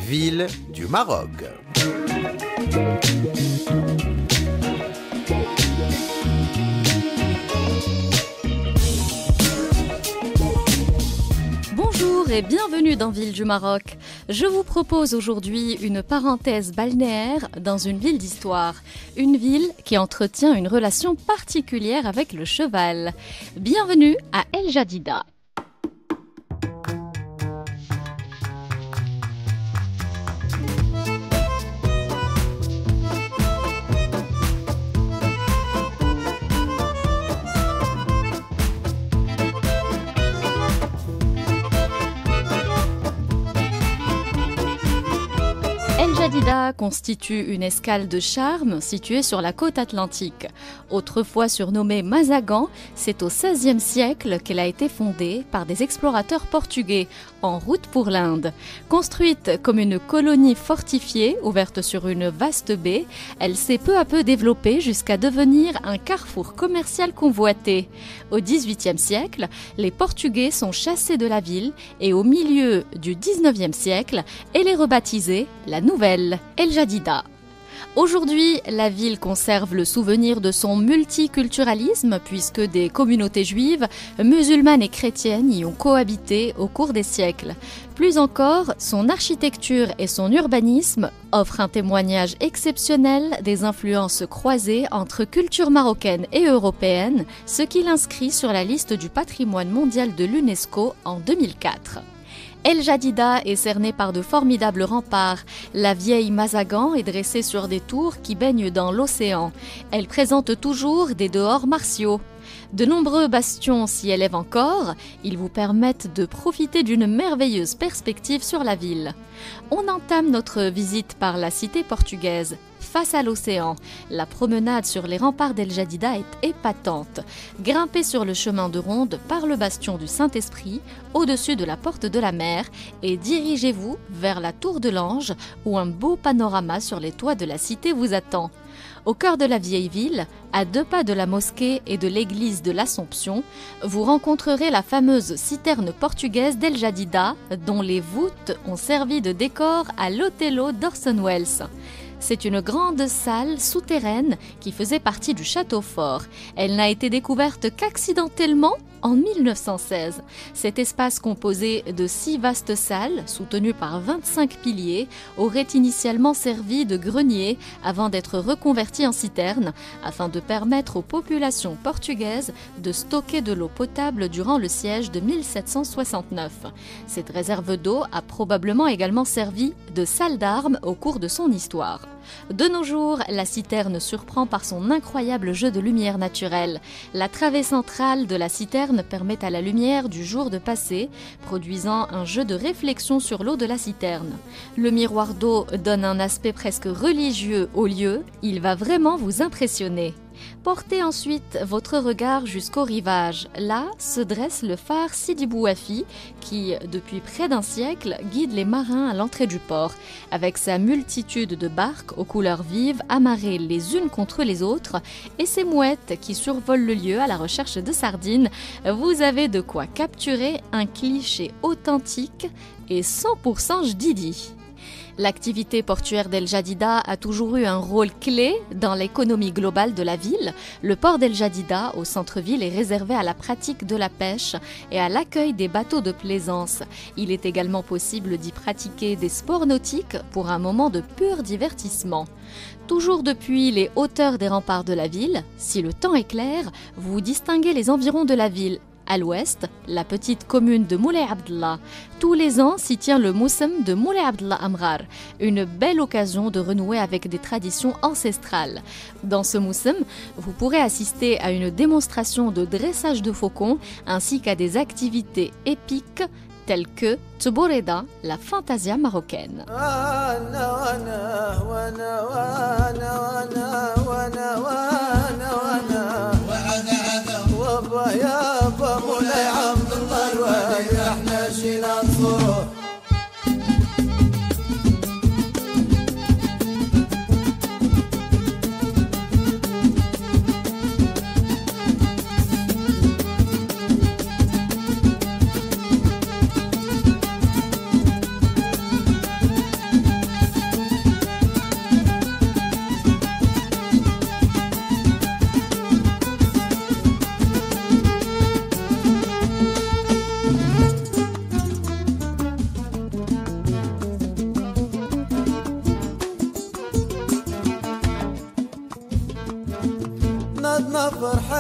Ville du Maroc. Bonjour et bienvenue dans Ville du Maroc. Je vous propose aujourd'hui une parenthèse balnéaire dans une ville d'histoire. Une ville qui entretient une relation particulière avec le cheval. Bienvenue à El Jadida. El Jadida constitue une escale de charme située sur la côte atlantique. Autrefois surnommée Mazagan, c'est au XVIe siècle qu'elle a été fondée par des explorateurs portugais en route pour l'Inde. Construite comme une colonie fortifiée ouverte sur une vaste baie, elle s'est peu à peu développée jusqu'à devenir un carrefour commercial convoité. Au XVIIIe siècle, les Portugais sont chassés de la ville et au milieu du XIXe siècle, elle est rebaptisée la Nouvelle El Jadida. Aujourd'hui, la ville conserve le souvenir de son multiculturalisme puisque des communautés juives, musulmanes et chrétiennes y ont cohabité au cours des siècles. Plus encore, son architecture et son urbanisme offrent un témoignage exceptionnel des influences croisées entre culture marocaine et européenne, ce qui l'inscrit sur la liste du patrimoine mondial de l'UNESCO en 2004. El Jadida est cerné par de formidables remparts. La vieille Mazagan est dressée sur des tours qui baignent dans l'océan. Elle présente toujours des dehors martiaux. De nombreux bastions s'y élèvent encore. Ils vous permettent de profiter d'une merveilleuse perspective sur la ville. On entame notre visite par la cité portugaise. Face à l'océan, la promenade sur les remparts d'El Jadida est épatante. Grimpez sur le chemin de ronde par le bastion du Saint-Esprit, au-dessus de la porte de la mer, et dirigez-vous vers la tour de l'Ange, où un beau panorama sur les toits de la cité vous attend. Au cœur de la vieille ville, à 2 pas de la mosquée et de l'église de l'Assomption, vous rencontrerez la fameuse citerne portugaise d'El Jadida, dont les voûtes ont servi de décor à l'Othello d'Orson Welles. C'est une grande salle souterraine qui faisait partie du château fort. Elle n'a été découverte qu'accidentellement en 1916. Cet espace composé de 6 vastes salles, soutenues par 25 piliers, aurait initialement servi de grenier avant d'être reconverti en citerne, afin de permettre aux populations portugaises de stocker de l'eau potable durant le siège de 1769. Cette réserve d'eau a probablement également servi de salle d'armes au cours de son histoire. De nos jours, la citerne surprend par son incroyable jeu de lumière naturelle. La travée centrale de la citerne permet à la lumière du jour de passer, produisant un jeu de réflexion sur l'eau de la citerne. Le miroir d'eau donne un aspect presque religieux au lieu, il va vraiment vous impressionner. Portez ensuite votre regard jusqu'au rivage. Là se dresse le phare Sidi Bouafi qui, depuis près d'un siècle, guide les marins à l'entrée du port. Avec sa multitude de barques aux couleurs vives, amarrées les unes contre les autres, et ses mouettes qui survolent le lieu à la recherche de sardines, vous avez de quoi capturer un cliché authentique et 100% jdidi. L'activité portuaire d'El Jadida a toujours eu un rôle clé dans l'économie globale de la ville. Le port d'El Jadida, au centre-ville, est réservé à la pratique de la pêche et à l'accueil des bateaux de plaisance. Il est également possible d'y pratiquer des sports nautiques pour un moment de pur divertissement. Toujours depuis les hauteurs des remparts de la ville, si le temps est clair, vous distinguez les environs de la ville. À l'ouest, la petite commune de Moulay Abdallah. Tous les ans s'y tient le Moussem de Moulay Abdallah Amrar, une belle occasion de renouer avec des traditions ancestrales. Dans ce Moussem, vous pourrez assister à une démonstration de dressage de faucons ainsi qu'à des activités épiques telles que Tboreda, la fantasia marocaine.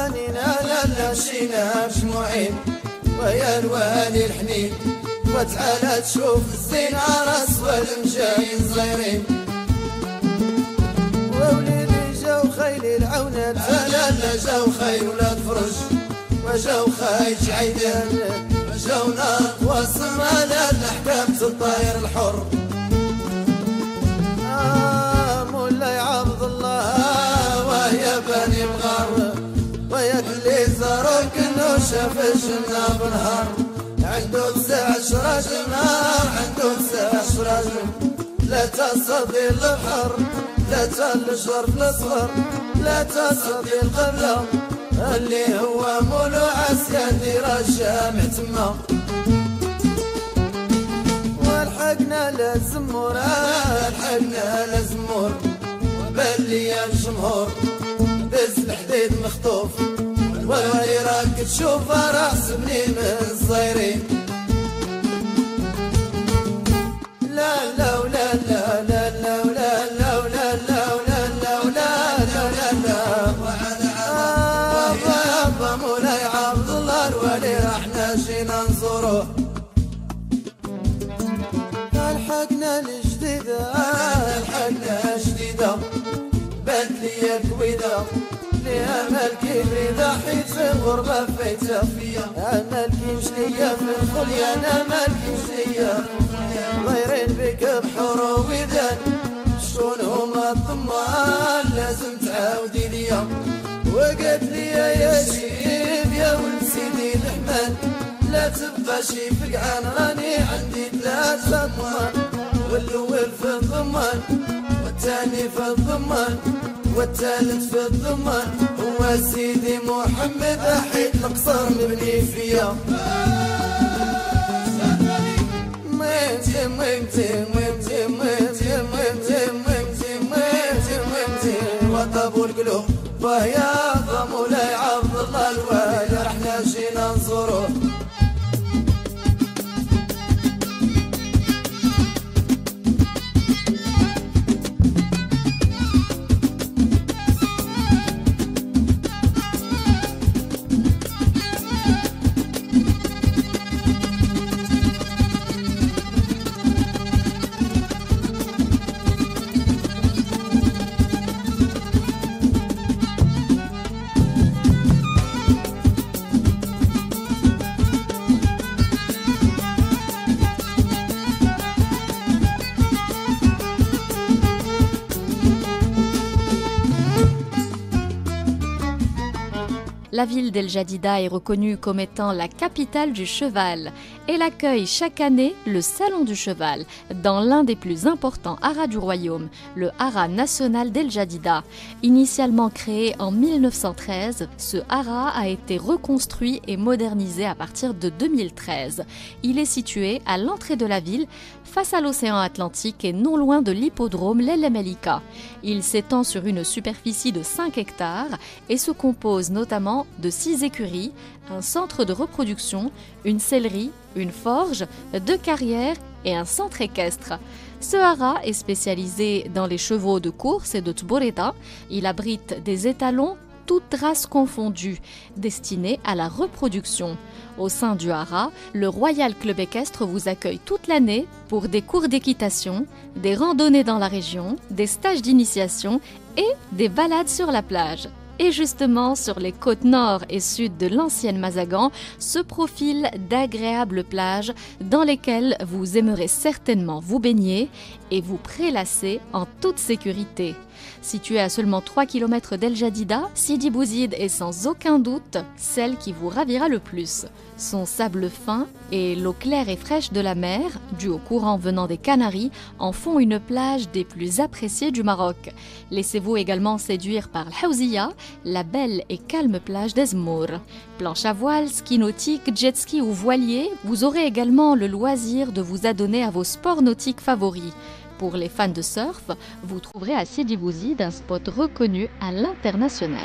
عنينا لا مشينا مجموعين ويا الوالي الحنين وتعالى تشوف الزين عرس والمجايين صغيرين ووليدي جاو خيلي العونات لا جاو خيل ولاد فرج وجاو خيل شعيدان وجاو نار وصمة الأحكام الطاير الحر مولاي عبد الله ويا بني مغار ويا اللي زاروك انه شاف الجنة بنهار عنده 19 نار عنده 19 لا تصدي البحر لا تلجر في الصغر لا تصدي القبلة اللي هو مولو عسيا دير الجامع تما والحقنا للزمور الحقنا للزمور وبالي الجمهور دز الحديد مخطوف والوالي راك تشوف راس منين الصغيرين لا لا ولا لا لا لا ولا لا ولا لا ولا لا ولا لا لا لا مولاي عبد الله الوالي راحنا جينا نزوروه الحقنا الجديدة الحقنا جديدة بانت لي كويدة ليها مالكي بريدة حيت في الغربة فايتة مالكي مشلية في الخلية أنا مالكي مشلية ضايرين بك بحور وودان شكون هما الضمان لازم تعاودي ليا وقالت ليا يا شيب يا ولد سيدي الحمال لا تبقى شي فقعان راني عندي 3 ضمان والأول في الضمان والثاني في الضمان والثالث في الضمان هو سيدي محمد حيت القصر مبني فيا وطابوا القلوب ويا مولاي عبد الله الوالي رحنا جينا نزوروه La ville d'El Jadida est reconnue comme étant la capitale du cheval. Elle accueille chaque année le Salon du cheval dans l'un des plus importants haras du royaume, le haras national d'El Jadida. Initialement créé en 1913, ce haras a été reconstruit et modernisé à partir de 2013. Il est situé à l'entrée de la ville, face à l'océan Atlantique et non loin de l'hippodrome Lele Melika. Il s'étend sur une superficie de 5 hectares et se compose notamment de 6 écuries, un centre de reproduction, une sellerie, une forge, 2 carrières et un centre équestre. Ce haras est spécialisé dans les chevaux de course et de tboreta. Il abrite des étalons, toutes races confondues, destinés à la reproduction. Au sein du haras, le Royal Club équestre vous accueille toute l'année pour des cours d'équitation, des randonnées dans la région, des stages d'initiation et des balades sur la plage. Et justement, sur les côtes nord et sud de l'ancienne Mazagan, se profilent d'agréables plages dans lesquelles vous aimerez certainement vous baigner et vous prélasser en toute sécurité. Située à seulement 3 km d'El Jadida, Sidi Bouzid est sans aucun doute celle qui vous ravira le plus. Son sable fin et l'eau claire et fraîche de la mer, due au courant venant des Canaries, en font une plage des plus appréciées du Maroc. Laissez-vous également séduire par l'Haouziya, la belle et calme plage d'Ezmour. Planche à voile, ski nautique, jet ski ou voilier, vous aurez également le loisir de vous adonner à vos sports nautiques favoris. Pour les fans de surf, vous trouverez à Sidi Bouzid un spot reconnu à l'international.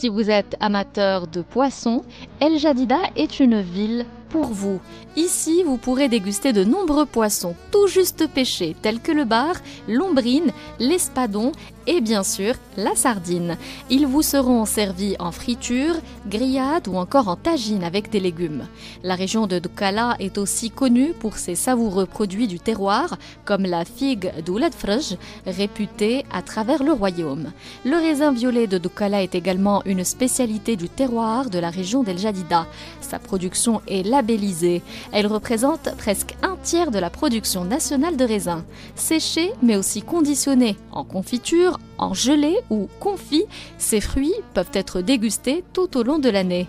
Si vous êtes amateur de poissons, El Jadida est une ville pour vous. Ici, vous pourrez déguster de nombreux poissons tout juste pêchés, tels que le bar, l'ombrine, l'espadon et bien sûr la sardine. Ils vous seront servis en friture, grillade ou encore en tagine avec des légumes. La région de Doukkala est aussi connue pour ses savoureux produits du terroir, comme la figue d'Oulad Frj, réputée à travers le royaume. Le raisin violet de Doukkala est également une spécialité du terroir de la région d'El Jadida. Sa production est labellisée. Elle représente presque un tiers de la production nationale de raisin. Séchés mais aussi conditionnés en confiture, en gelée ou confit, ces fruits peuvent être dégustés tout au long de l'année.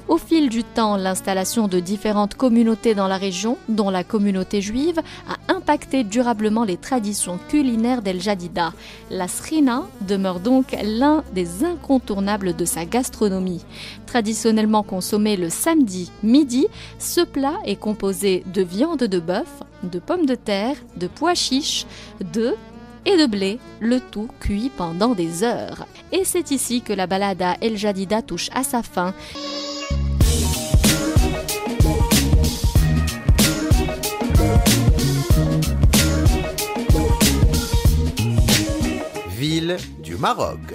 Au fil du temps, l'installation de différentes communautés dans la région, dont la communauté juive, a impacté durablement les traditions culinaires d'El Jadida. La srina demeure donc l'un des incontournables de sa gastronomie. Traditionnellement consommé le samedi midi, ce plat est composé de viande de bœuf, de pommes de terre, de pois chiches, d'œufs et de blé, le tout cuit pendant des heures. Et c'est ici que la balade à El Jadida touche à sa fin. Ville du Maroc.